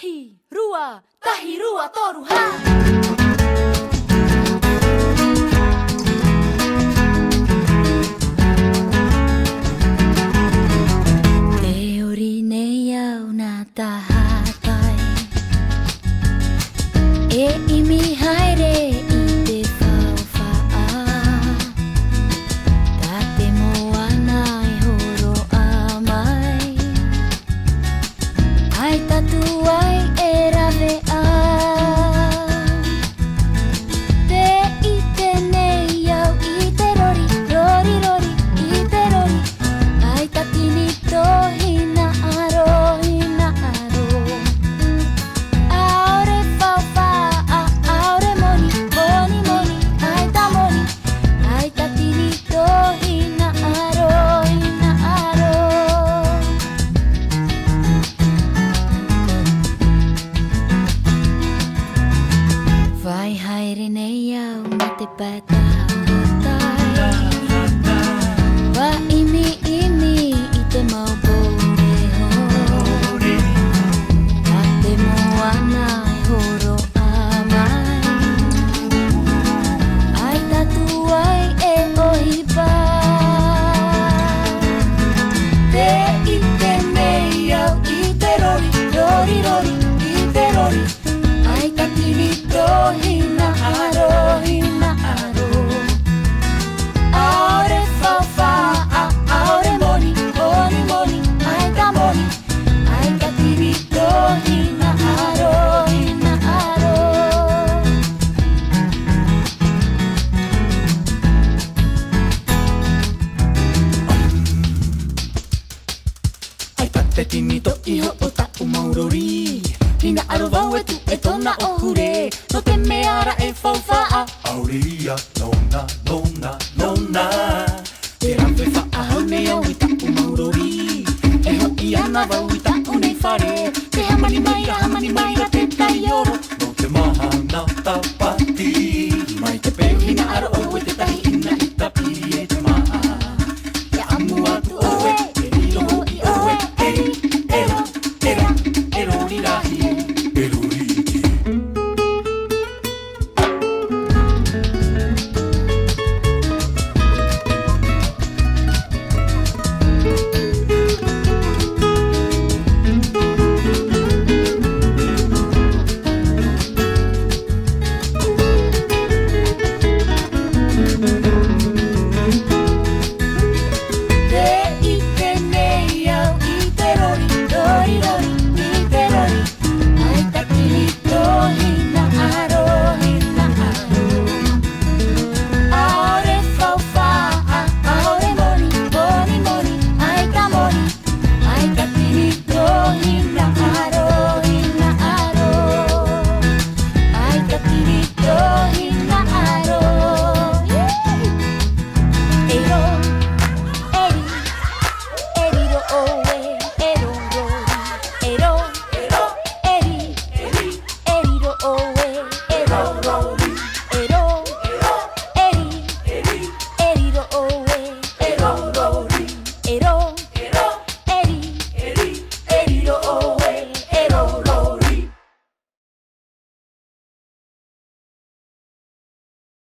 tahi rua toru ha. Teori nei au na tahatai e imi haere i te whawhaa ta te moana i horo a mai ai tatu ai e rawe a te i te nei au i te rori rori rori i te rori ai tatini tohina aro hina aro aore whawhaa aore moni moni moni ai ta moni ai tatini tohina aro hina aro. Vai haere nei au na te pētahatai Wa imi imi i te maupōreho A te moana i horo a mai Ai tatu ai e ohipa Te i te nei au i te rori rori rori i te rori Ai tatini tohina aro hina aro Aore whawhaa aore moni moni moni ai ta moni ai tatini tohina aro hina aro Ai tate tini to iho o ta'u maurori Hina aro wau e tu e tona o hure No te meara e whawhaa Aurelia, nona, nona, nona Te rampe whaahau nei au i ta'u maurori E ho i ana wau i ta'u nei whare Te hamani maira te taioro No te maha na tapati Mai te peo hina aro o e te tahi ina i tapiri e te maa Te amu atu oe, e riro i oe, eri, ero, ero, ero ni rahi